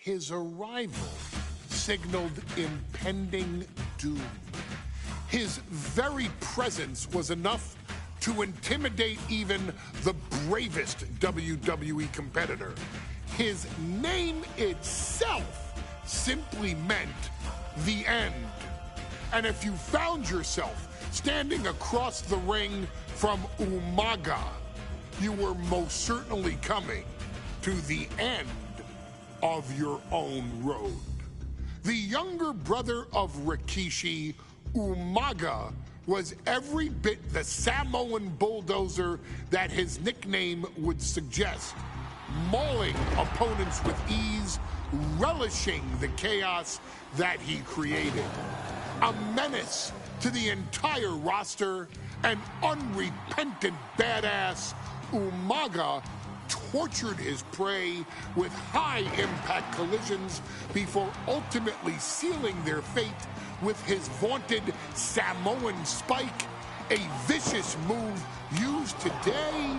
His arrival signaled impending doom. His very presence was enough to intimidate even the bravest WWE competitor. His name itself simply meant the end. And if you found yourself standing across the ring from Umaga, you were most certainly coming to the end of your own road. The younger brother of Rikishi, Umaga, was every bit the Samoan bulldozer that his nickname would suggest, mauling opponents with ease, relishing the chaos that he created. A menace to the entire roster, an unrepentant badass, Umaga tortured his prey with high-impact collisions before ultimately sealing their fate with his vaunted Samoan spike, a vicious move used today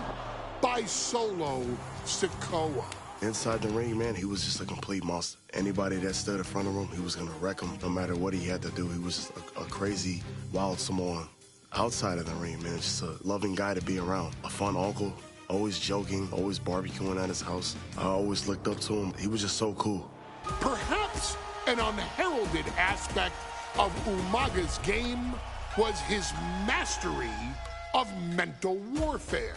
by Solo Sikoa. Inside the ring, man, he was just a complete monster. Anybody that stood in front of him, he was going to wreck him no matter what he had to do. He was just a crazy, wild Samoan. Outside of the ring, man, just a loving guy to be around. A fun uncle, always joking, always barbecuing at his house. I always looked up to him. He was just so cool. Perhaps an unheralded aspect of Umaga's game was his mastery of mental warfare.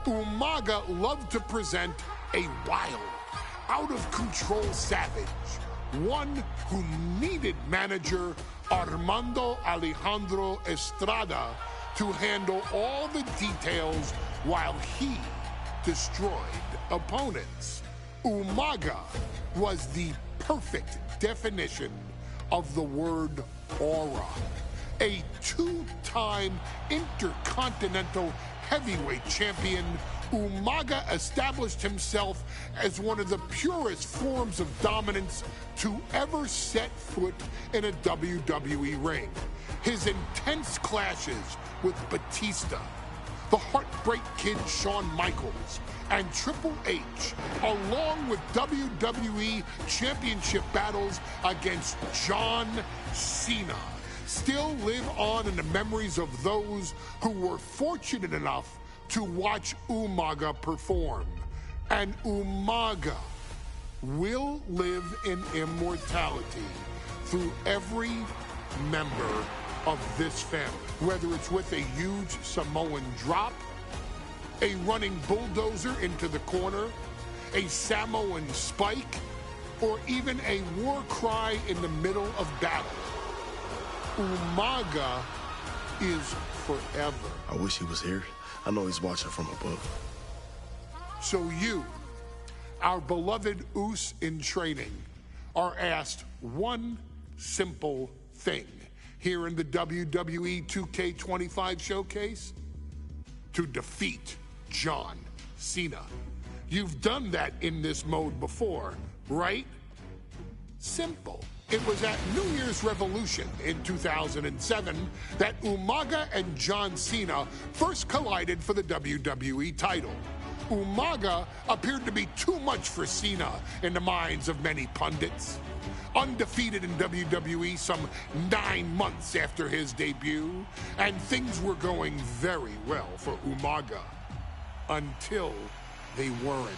Umaga loved to present a wild, out-of-control savage, one who needed manager Armando Alejandro Estrada to handle all the details while he destroyed opponents. Umaga was the perfect definition of the word aura. A two-time intercontinental heavyweight champion, Umaga established himself as one of the purest forms of dominance to ever set foot in a WWE ring. His intense clashes with Batista, the Heartbreak Kid Shawn Michaels, and Triple H, along with WWE Championship battles against John Cena, still live on in the memories of those who were fortunate enough to watch Umaga perform. And Umaga will live in immortality through every member of this family, whether it's with a huge Samoan drop, a running bulldozer into the corner, a Samoan spike, or even a war cry in the middle of battle. Umaga is forever. I wish he was here. I know he's watching from above. So you, our beloved Us in training, are asked one simple thing here in the WWE 2K25 showcase: to defeat John Cena. You've done that in this mode before, right? Simple. It was at New Year's Revolution in 2007 that Umaga and John Cena first collided for the WWE title. Umaga appeared to be too much for Cena in the minds of many pundits. Undefeated in WWE some 9 months after his debut, and things were going very well for Umaga. Until they weren't.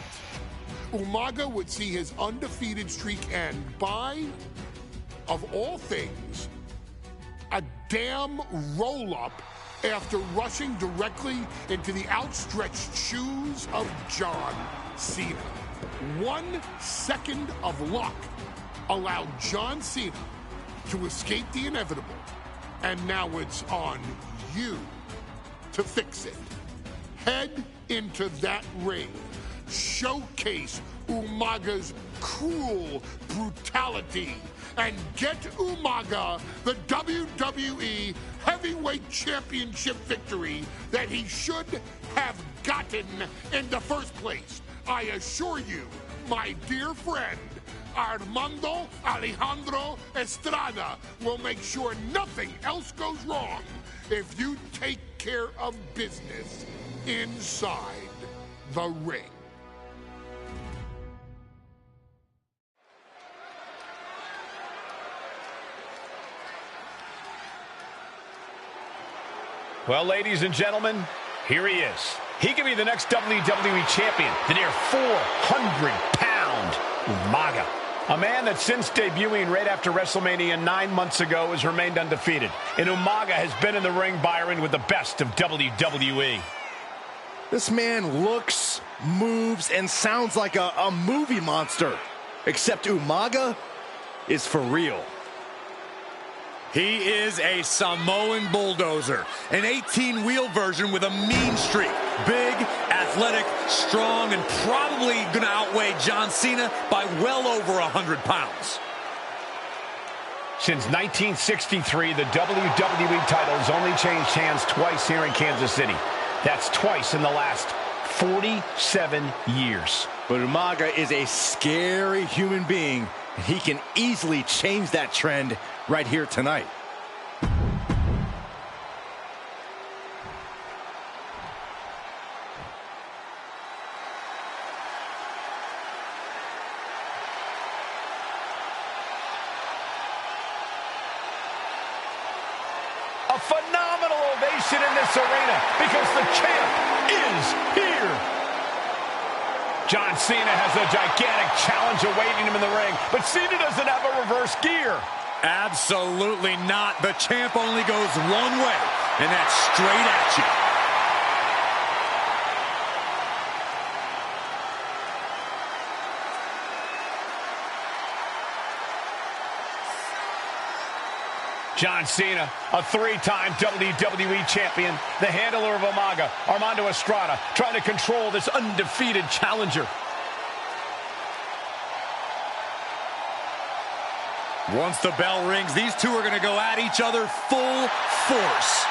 Umaga would see his undefeated streak end by, of all things, a damn roll-up after rushing directly into the outstretched shoes of John Cena. 1 second of luck allowed John Cena to escape the inevitable, and now it's on you to fix it. Head into that ring. Showcase Umaga's cruel brutality and get Umaga the WWE Heavyweight Championship victory that he should have gotten in the first place. I assure you, my dear friend, Armando Alejandro Estrada will make sure nothing else goes wrong if you take care of business inside the ring. Well, ladies and gentlemen, here he is. He could be the next WWE champion, the near 400-pound Umaga. A man that since debuting right after WrestleMania 9 months ago has remained undefeated. And Umaga has been in the ring, Byron, with the best of WWE. This man looks, moves, and sounds like a movie monster. Except Umaga is for real. He is a Samoan bulldozer, an 18-wheel version with a mean streak. Big, athletic, strong, and probably going to outweigh John Cena by well over 100 pounds. Since 1963, the WWE title has only changed hands twice here in Kansas City. That's twice in the last 47 years. But Umaga is a scary human being. He can easily change that trend right here tonight. A phenomenal ovation in this arena because the champ is here. John Cena has a gigantic challenge awaiting him in the ring, but Cena doesn't have a reverse gear. Absolutely not. The champ only goes one way, and that's straight at you. John Cena, a 3-time WWE champion, the handler of Umaga, Armando Estrada, trying to control this undefeated challenger. Once the bell rings, these two are going to go at each other full force.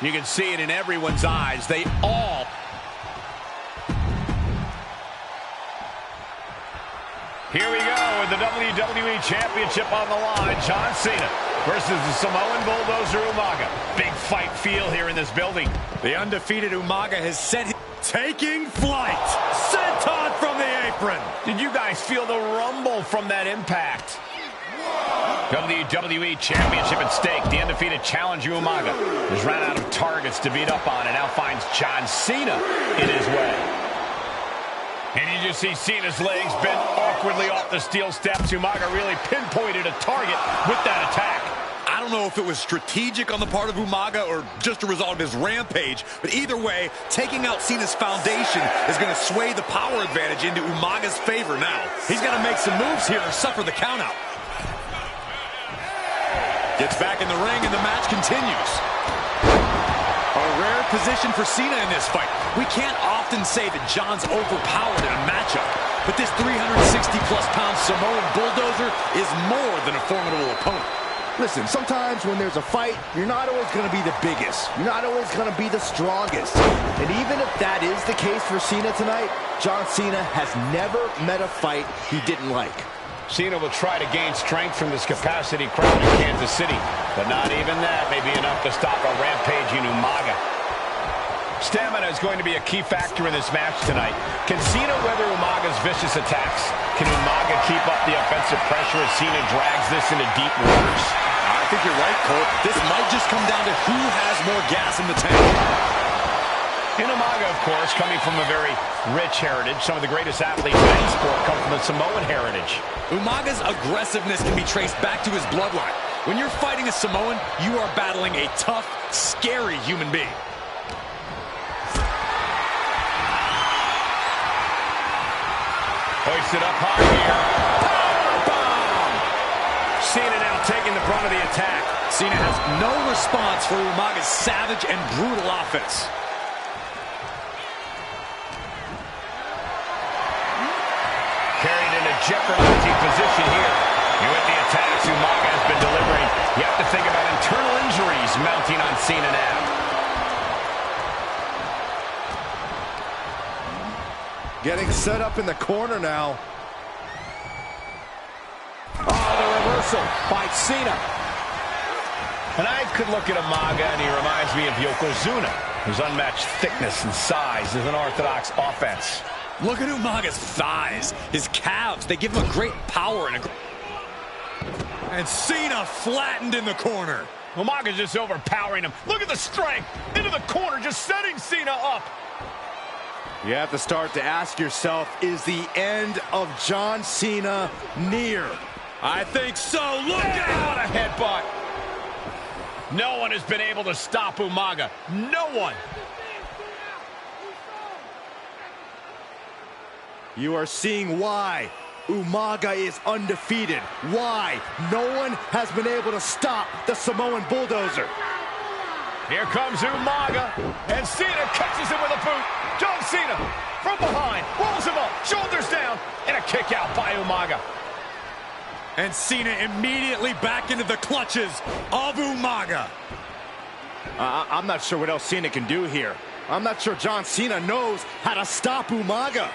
You can see it in everyone's eyes. They all... Here we go with the WWE Championship on the line. John Cena versus the Samoan bulldozer Umaga. Big fight feel here in this building. The undefeated Umaga has set taking flight. Senton from the apron. Did you guys feel the rumble from that impact? WWE Championship at stake. The undefeated challenger Umaga has run out of targets to beat up on and now finds John Cena in his way. And you just see Cena's legs bent awkwardly off the steel steps. Umaga really pinpointed a target with that attack. I don't know if it was strategic on the part of Umaga or just a result of his rampage, but either way, taking out Cena's foundation is going to sway the power advantage into Umaga's favor now. He's got to make some moves here or suffer the countout. Gets back in the ring and the match continues. A rare position for Cena in this fight. We can't often say that John's overpowered in a matchup, but this 360-plus-pound Samoan bulldozer is more than a formidable opponent. Listen, sometimes when there's a fight, you're not always going to be the biggest. You're not always going to be the strongest. And even if that is the case for Cena tonight, John Cena has never met a fight he didn't like. Cena will try to gain strength from this capacity crowd in Kansas City, but not even that may be enough to stop a rampaging Umaga. Stamina is going to be a key factor in this match tonight. Can Cena weather Umaga's vicious attacks? Can Umaga keep up the offensive pressure as Cena drags this into deep waters? I think you're right, Cole. This might just come down to who has more gas in the tank. And Umaga, of course, coming from a very rich heritage. Some of the greatest athletes in any sport come from the Samoan heritage. Umaga's aggressiveness can be traced back to his bloodline. When you're fighting a Samoan, you are battling a tough, scary human being. Hoisted up high here. Powerbomb! Cena now taking the brunt of the attack. Cena has no response for Umaga's savage and brutal offense. Carried in a jeopardizing position here. And with the attacks Umaga has been delivering, you have to think about internal injuries mounting on Cena now. Getting set up in the corner now. Oh, the reversal by Cena. And I could look at Umaga, and he reminds me of Yokozuna, whose unmatched thickness and size is an orthodox offense. Look at Umaga's thighs, his calves. They give him a great power. And Cena flattened in the corner. Umaga's just overpowering him. Look at the strength. Into the corner, just setting Cena up. You have to start to ask yourself, is the end of John Cena near? I think so. Look out! What a headbutt. No one has been able to stop Umaga. No one. You are seeing why Umaga is undefeated. Why no one has been able to stop the Samoan Bulldozer. Here comes Umaga, and Cena catches him with a boot. John Cena from behind, rolls him up, shoulders down, and a kick out by Umaga. And Cena immediately back into the clutches of Umaga. I'm not sure what else Cena can do here. I'm not sure John Cena knows how to stop Umaga.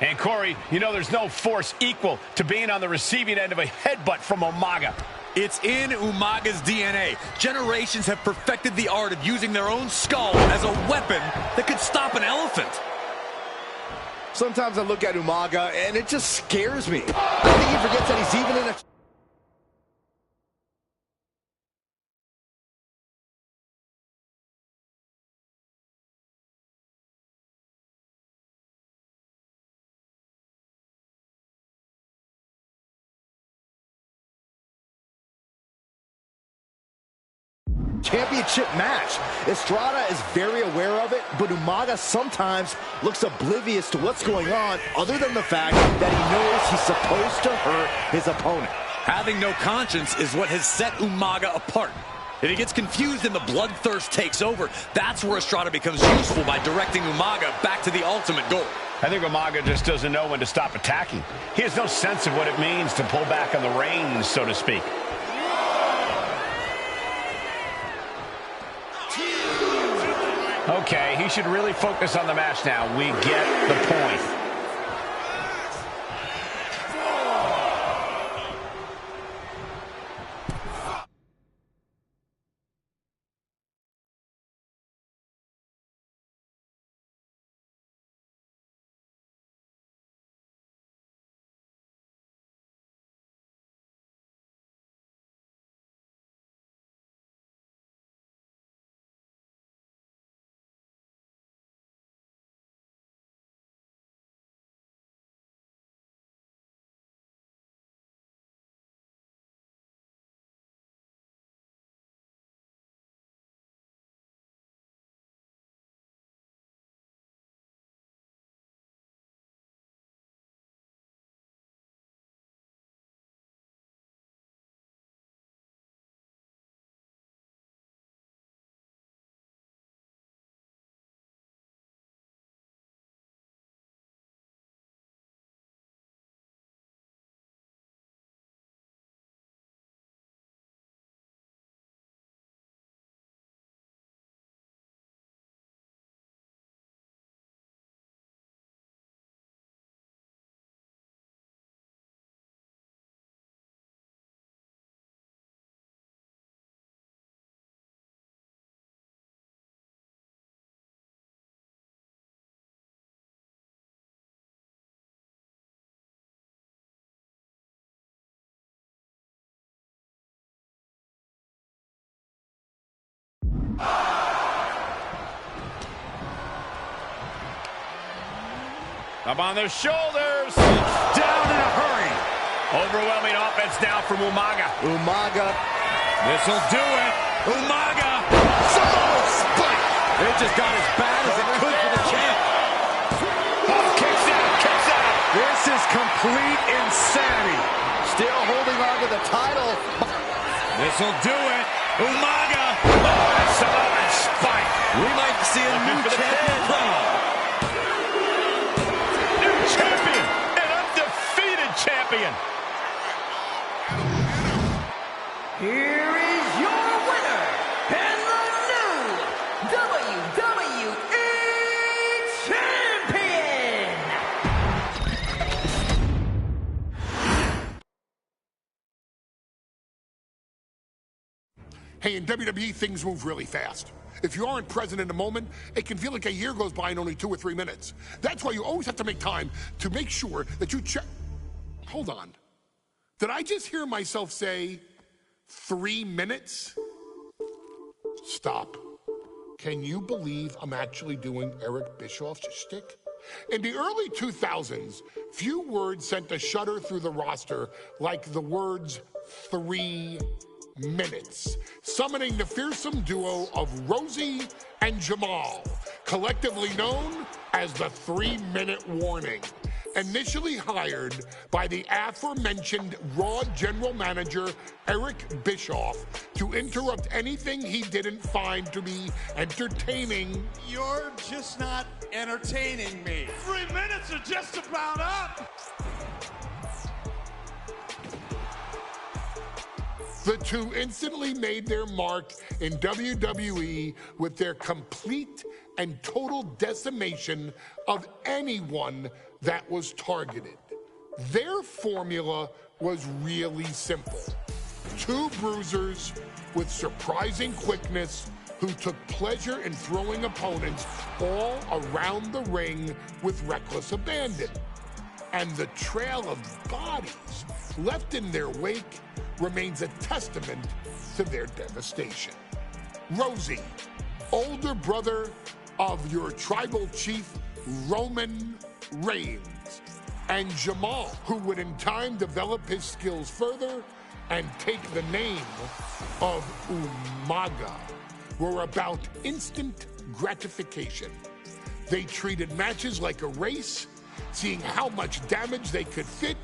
And Corey, you know there's no force equal to being on the receiving end of a headbutt from Umaga. It's in Umaga's DNA. Generations have perfected the art of using their own skull as a weapon that could stop an elephant. Sometimes I look at Umaga and it just scares me. I think he forgets that he's even in a championship match. Estrada is very aware of it, but Umaga sometimes looks oblivious to what's going on, other than the fact that he knows he's supposed to hurt his opponent. Having no conscience is what has set Umaga apart. If he gets confused and the bloodthirst takes over, that's where Estrada becomes useful by directing Umaga back to the ultimate goal. I think Umaga just doesn't know when to stop attacking. He has no sense of what it means to pull back on the reins, so to speak. Okay, he should really focus on the match now. We get the point. Up on their shoulders. Down in a hurry. Overwhelming offense now from Umaga. Umaga. This'll do it. Umaga. Samoan spike. It just got as bad as it could for the champ. Oh, kicks out, kicks out. This is complete insanity. Still holding on to the title. This'll do it. Umaga. Oh, that's Samoan spike. We might see a new champion crown. Champion, an undefeated champion. Here is your winner, and the new WWE Champion, Hey, in WWE, things move really fast. If you aren't present in the moment, it can feel like a year goes by in only 2 or 3 minutes. That's why you always have to make time to make sure that you check. Hold on. Did I just hear myself say 3 minutes? Stop. Can you believe I'm actually doing Eric Bischoff's shtick? In the early 2000s, few words sent a shudder through the roster like the words 3 minutes, summoning the fearsome duo of Rosie and Jamal, collectively known as the 3-minute warning. Initially hired by the aforementioned Raw general manager Eric Bischoff to interrupt anything he didn't find to be entertaining. You're just not entertaining me. 3 minutes are just about up. The two instantly made their mark in WWE with their complete and total decimation of anyone that was targeted. Their formula was really simple. Two bruisers with surprising quickness who took pleasure in throwing opponents all around the ring with reckless abandon. And the trail of bodies left in their wake remains a testament to their devastation. Rosie, older brother of your tribal chief, Roman Reigns, and Jamal, who would in time develop his skills further and take the name of Umaga, were about instant gratification. They treated matches like a race, seeing how much damage they could fit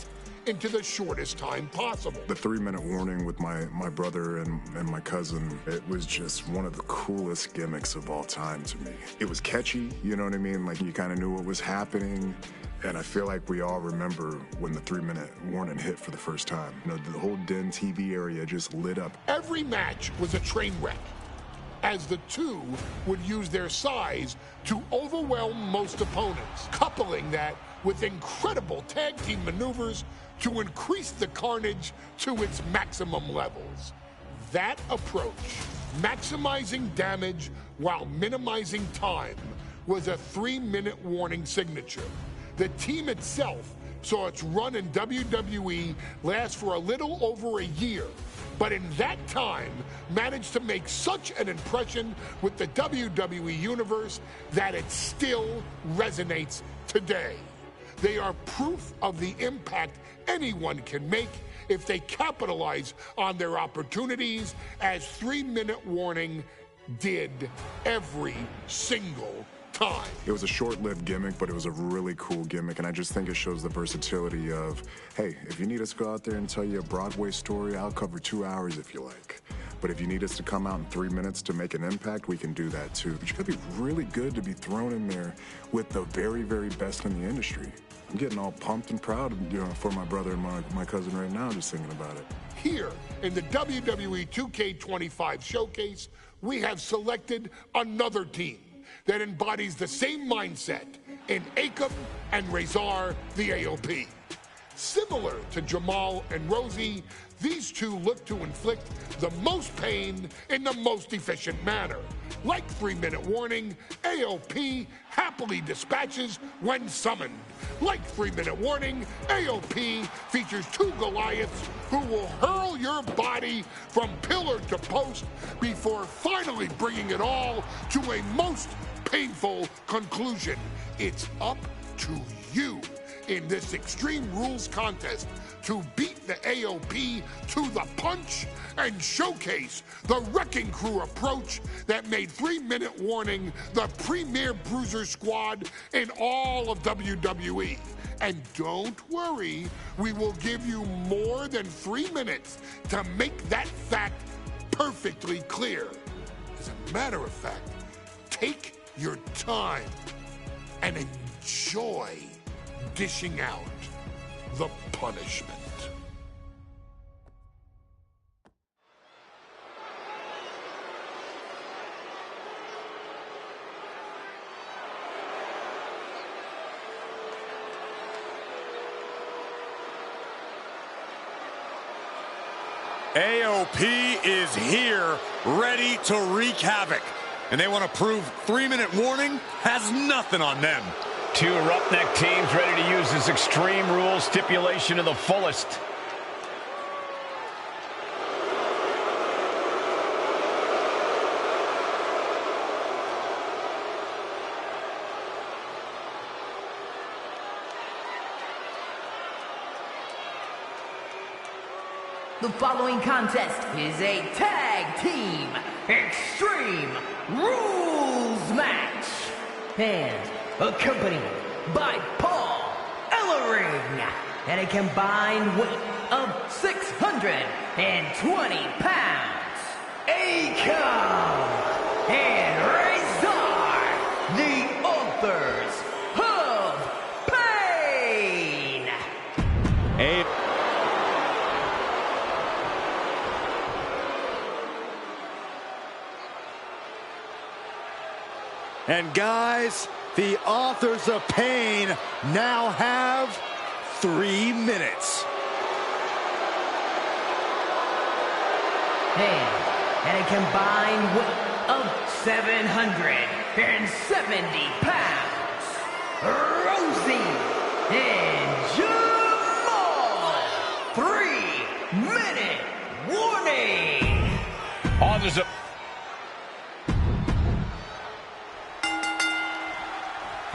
into the shortest time possible. The 3-minute warning with my brother and my cousin, it was just one of the coolest gimmicks of all time to me. It was catchy, you know what I mean? Like, you kind of knew what was happening. And I feel like we all remember when the 3-minute warning hit for the first time. You know, the whole Den TV area just lit up. Every match was a train wreck, as the two would use their size to overwhelm most opponents, coupling that with incredible tag team maneuvers to increase the carnage to its maximum levels. That approach, maximizing damage while minimizing time, was a 3-minute warning signature. The team itself saw its run in WWE last for a little over a year, but in that time managed to make such an impression with the WWE Universe that it still resonates today. They are proof of the impact anyone can make if they capitalize on their opportunities, as 3-minute warning did every single time. It was a short-lived gimmick, but it was a really cool gimmick, and I just think it shows the versatility of, hey, if you need us to go out there and tell you a Broadway story, I'll cover 2 hours if you like. But if you need us to come out in 3 minutes to make an impact, we can do that too. But you gotta be really good to be thrown in there with the very, very best in the industry. I'm getting all pumped and proud, you know, for my brother and my cousin right now, just thinking about it. Here in the WWE 2K25 showcase, we have selected another team that embodies the same mindset in Akam and Razor the AOP. Similar to Jamal and Rosie, these two look to inflict the most pain in the most efficient manner. Like 3-minute warning, AOP happily dispatches when summoned. Like 3-minute warning, AOP features two Goliaths who will hurl your body from pillar to post before finally bringing it all to a most painful conclusion. It's up to you in this Extreme Rules contest to beat the AOP to the punch and showcase the Wrecking Crew approach that made 3-minute warning the premier bruiser squad in all of WWE. And don't worry, we will give you more than 3 minutes to make that fact perfectly clear. As a matter of fact, take your time and enjoy dishing out the punishment. AOP is here, ready to wreak havoc. And they want to prove 3-minute warning has nothing on them. Two roughneck teams ready to use this Extreme Rules stipulation to the fullest. The following contest is a tag team Extreme Rules match and accompanied by Paul Ellering and a combined weight of 620 pounds. Akon and Razor, the authors of pain. And guys, the authors of pain now have 3 minutes. And a combined weight of 770 pounds. Rosie and Jamal. 3-minute warning. Authors of...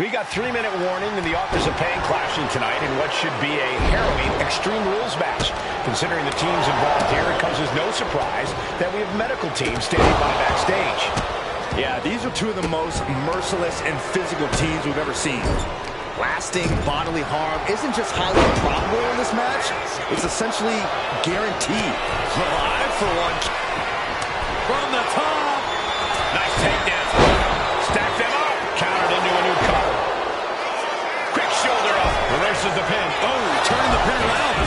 We got 3-minute warning and the authors of pain clashing tonight in what should be a harrowing Extreme Rules match. Considering the teams involved here, it comes as no surprise that we have medical teams standing by backstage. Yeah, these are two of the most merciless and physical teams we've ever seen. Lasting bodily harm isn't just highly probable in this match, it's essentially guaranteed. Well, I, for one, from the top. Nice takedown. Stack them up. Countered into a new cover. Quick shoulder up. Reverses the pin. Oh, turning the pin around.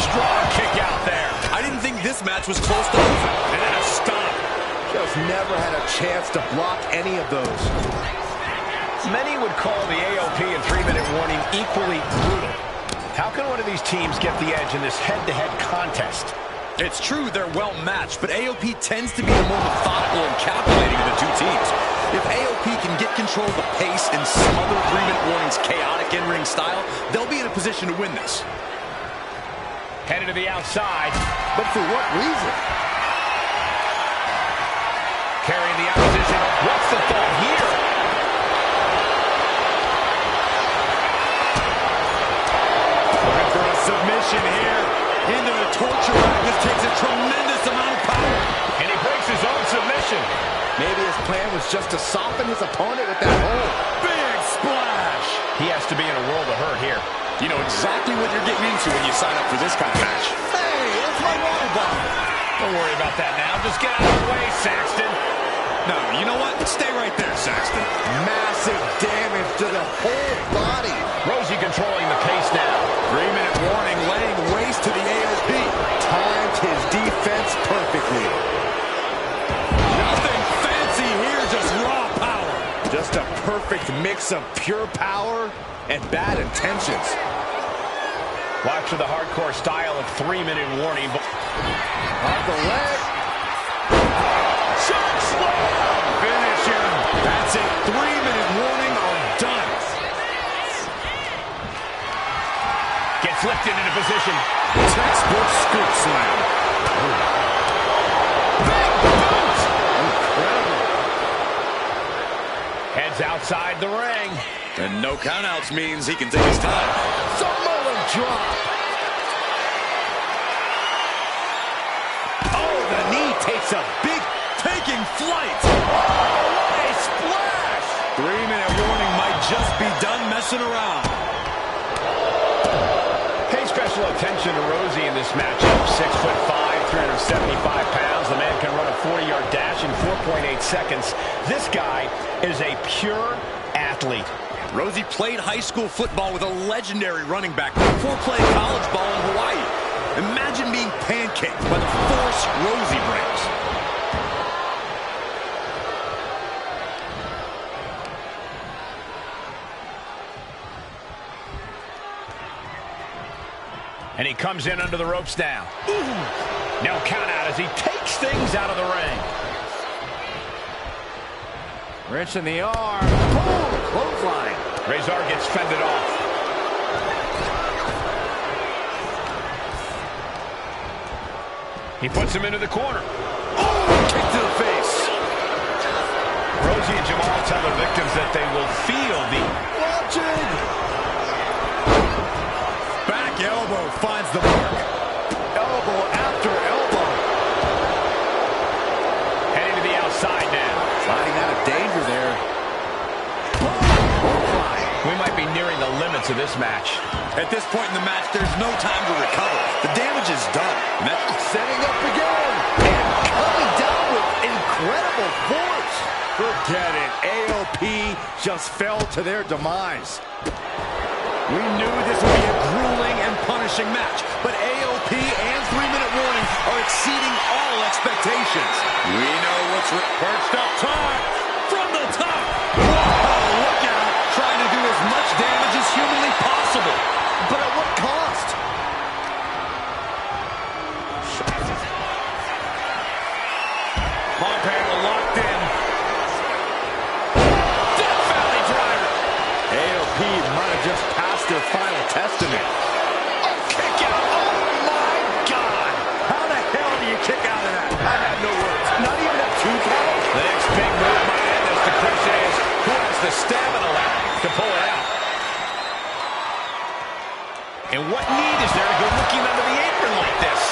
Strong kick out there. I didn't think this match was close to over. And then a stop. Just never had a chance to block any of those. Many would call the AOP and 3-minute warning equally brutal. How can one of these teams get the edge in this head-to-head contest? It's true they're well matched, but AOP tends to be the more methodical and calculating of the two teams. If AOP can get control of the pace and smother 3-minute warning's chaotic in-ring style, they'll be in a position to win this. Headed to the outside. But for what reason? Carrying the opposition. What's the thought here? Looking for a submission here. Into the torture rack. This takes a tremendous amount of power. And he breaks his own submission. Maybe his plan was just to soften his opponent with that hold. Big splash. He has to be in a world of hurt here. You know exactly what you're getting into when you sign up for this kind of match. Hey, that's my water bottle. Don't worry about that now. Just get out of the way, Saxton. No, you know what? Stay right there, Saxton. Massive damage to the whole body. Rosie controlling the pace now. 3-minute warning, laying waste to the AOP. Timed his defense perfectly. Nothing fancy here, just raw power. Just a perfect mix of pure power and bad intentions. Watch for the hardcore style of 3-minute warning. Off the leg. Choke slam! Finish him. That's it. 3-minute warning or done. Gets lifted into position. Textbook scoop slam. Big boot! Incredible. Heads outside the ring. And no countouts means he can take his time. Samoan drop. Oh, the knee takes a big taking flight. Oh, what a splash. 3-minute warning might just be done messing around. Pay special attention to Rosie in this matchup. 6'5", 375 pounds. The man can run a 40-yard dash in 4.8 seconds. This guy is a pure athlete. Rosie played high school football with a legendary running back before playing college ball in Hawaii. Imagine being pancaked by the force Rosie brings. And he comes in under the ropes now. Ooh. No count out as he takes things out of the ring. Wrench in the arm. Boom! Clothesline. Razor gets fended off. He puts him into the corner. Oh! Kick to the face. Rosie and Jamal tell their victims that they will feel the Watching. Back elbow finds the mark. Elbow after elbow. heading to the outside now. Sliding out of danger there. We might be nearing the limits of this match. At this point in the match, there's no time to recover. The damage is done. And that's setting up again. And coming down with incredible force. Forget it. AOP just fell to their demise. We knew this would be a grueling and punishing match, but AOP and 3-minute warning are exceeding all expectations. We know what's perched up top. From the top. Whoa, look out. Trying to do as much damage as humanly possible. But at what cost? Pump handle locked in. Death Valley driver. AOP might have just passed their final testament. Oh, kick out. Oh, my God. How the hell do you kick out of that? I have no words. Not even a 2 count? The next big move might end this. The question is, who has the stamina left to pull it out? And what need is there to go looking under the apron like this?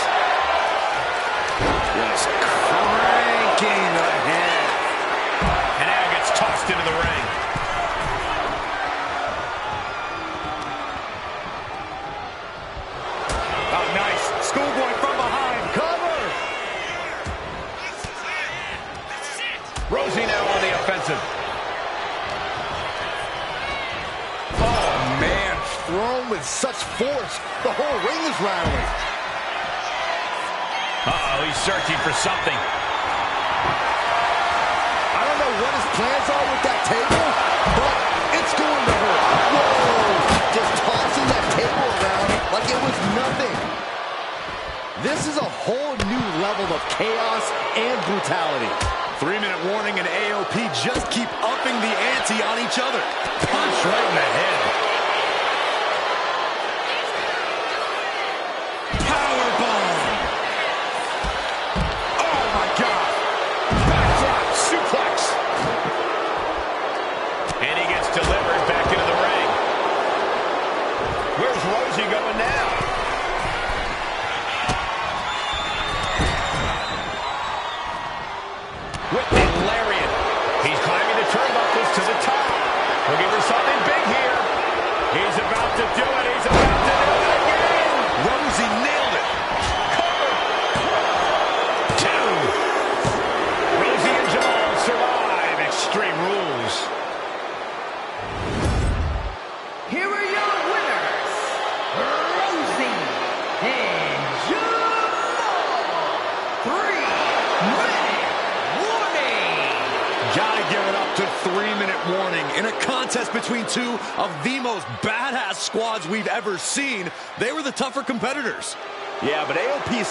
Just cranking the head. And now gets tossed into the ring. Oh, nice. Schoolboy from behind. Cover. Rosie now on the offensive. Oh, man. Thrown with such force. The whole ring is rattling. Uh-oh, he's searching for something. I don't know what his plans are with that table, but it's going to hurt. Whoa! Just tossing that table around like it was nothing. This is a whole new level of chaos and brutality. 3-minute warning and AOP just keep upping the ante on each other. Punch right in the head. Powerbomb. Oh, my God. Backdrop suplex. And he gets delivered back into the ring. Where's Rosie going now? Whipping lariat. He's climbing the turnbuckles to the top. Looking for something big here. He's about to do it. He's about to do it again. Rosie nailed it. Cover. 2. Rosie and Jamal survive Extreme Rules. Here are your winners, Rosie and Jamal. 3-minute warning. Gotta give it up to 3-minute warning. In a contest between two of the most badass squads we've ever seen, they were the tougher competitors. Yeah, but AOP